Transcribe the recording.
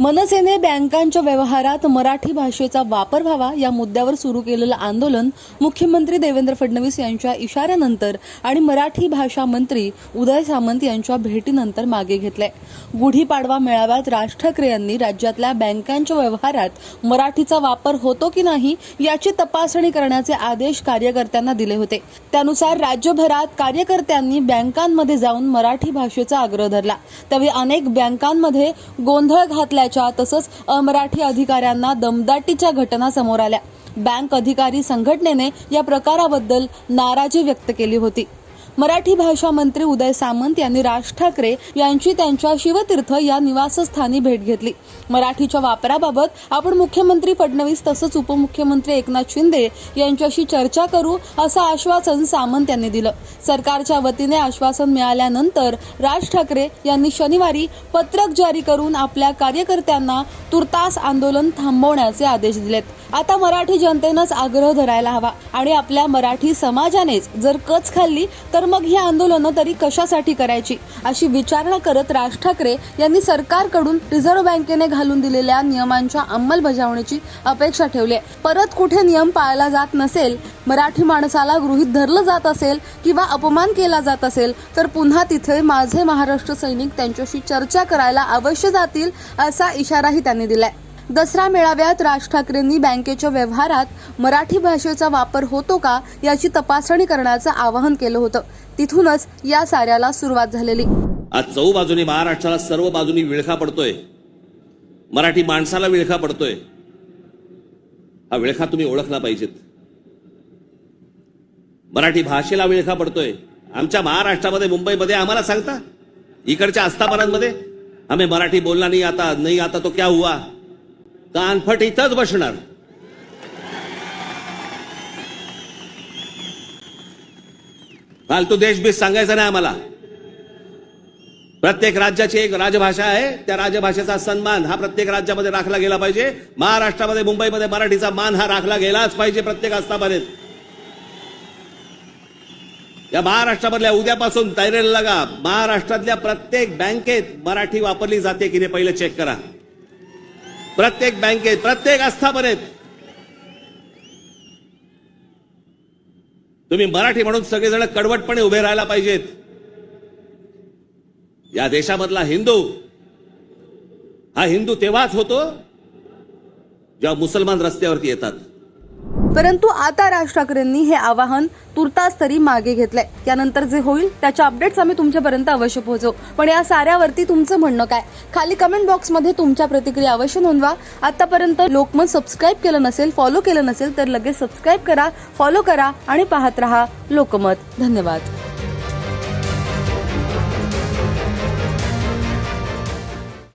मनसेने बँकांच्या व्यवहारात मराठी भाषेचा वापर व्हावा या मुद्द्यावर सुरू केलेलं आंदोलन मुख्यमंत्री देवेंद्र फडणवीस यांच्या इशाऱ्यानंतर आणि मराठी भाषा मंत्री उदय सामंत यांच्या भेटीनंतर मागे घेतलंय। गुढीपाडवा मेळाव्यात राज ठाकरे यांनी राज्यातल्या बँकांच्या व्यवहारात मराठीचा वापर होतो की नाही याची तपासणी करण्याचे आदेश कार्यकर्त्यांना दिले होते। त्यानुसार राज्यभरात कार्यकर्त्यांनी बँकांमध्ये जाऊन मराठी भाषेचा आग्रह धरला। त्यावेळी अनेक बँकांमध्ये गोंधळ घातल्याच्या तसंच अमराठी अधिकाऱ्यांना दमदाटीच्या घटना समोर आल्या। बँक अधिकारी संघटनेने या प्रकाराबद्दल नाराजी व्यक्त केली होती। मराठी भाषा मंत्री उदय सामंत यांनी राज ठाकरे यांची त्यांच्या शिवतीर्थ या निवासस्थानी भेट घेतली। मराठीच्या वापराबाबत आपण मुख्यमंत्री फडणवीस तसंच उपमुख्यमंत्री एकनाथ शिंदे यांच्याशी चर्चा करू असं आश्वासन सामंत यांनी दिलं। सरकारच्या वतीने आश्वासन मिळाल्यानंतर राज ठाकरे यांनी शनिवारी पत्रक जारी करून आपल्या कार्यकर्त्यांना तुर्तास आंदोलन थांबवण्याचे आदेश दिलेत। आता मराठी जनतेनंच आग्रह धरायला हवा आणि आपल्या मराठी समाजानेच जर कच खाल्ली तर मग ही आंदोलनं तरी कशासाठी करायची अशी विचारणा करत राज ठाकरे यांनी सरकारकडून रिझर्व्ह बँकेने घालून दिलेल्या नियमांच्या अंमलबजावणीची अपेक्षा ठेवली आहे। परत कुठे नियम पाळला जात नसेल, मराठी माणसाला गृहीत धरलं जात असेल किंवा अपमान केला जात असेल तर पुन्हा तिथे माझे महाराष्ट्र सैनिक त्यांच्याशी चर्चा करायला अवश्य जातील असा इशाराही त्यांनी दिलाय। दसरा मेळाव्यात राज ठाकरेंनी बँकेच्या व्यवहारात मराठी भाषेचा वापर होतो का याची तपासणी करण्याचं आवाहन केलं होतं। तिथूनच या साऱ्याला सुरुवात झालेली। आज चौ बाजूने महाराष्ट्राला सर्व बाजूनी विळखा पडतोय, मराठी माणसाला विळखा पडतोय। हा विळखा तुम्ही ओळखला पाहिजेत। मराठी भाषेला विळखा पडतोय। आमच्या महाराष्ट्रामध्ये मुंबईमध्ये आम्हाला सांगता, इकडच्या आस्थापनांमध्ये आम्ही मराठी बोलना नहीं आता तो क्या हुआ, कानफट इथंच बसणार। फालतू देशभीस सांगायचं नाही आम्हाला। प्रत्येक राज्याची एक राजभाषा आहे, त्या राजभाषेचा सन्मान हा प्रत्येक राज्यामध्ये राखला गेला पाहिजे। महाराष्ट्रामध्ये मुंबईमध्ये मराठीचा मान हा राखला गेलाच पाहिजे प्रत्येक आस्थापनेत। या महाराष्ट्रामधल्या उद्यापासून तयारीला लागा। महाराष्ट्रातल्या प्रत्येक बँकेत मराठी वापरली जाते की नाही पहिले चेक करा। प्रत्येक बँकेत, प्रत्येक आस्थापनेत तुम्ही मराठी म्हणून सगळेजण कडवटपणे उभे राहायला पाहिजेत। या देशामधला हिंदू हा हिंदू तेव्हाच होतो जेव्हा मुसलमान रस्त्यावरती येतात। परंतु आता राज ठाकरेंनी हे आवाहन तुर्तास तरी मागे घेतलंय। त्यानंतर जे होईल त्याच्या अपडेट्स आम्ही तुमच्यापर्यंत अवश्य पोहोचवू। पण या साऱ्यावरती तुमचं म्हणणं काय? खाली कमेंट बॉक्समध्ये तुमच्या प्रतिक्रिया अवश्य नोंदवा। आतापर्यंत लोकमत सबस्क्राईब केलं नसेल, फॉलो केलं नसेल तर लगेच सबस्क्राईब करा, फॉलो करा आणि पाहत रहा लोकमत। धन्यवाद।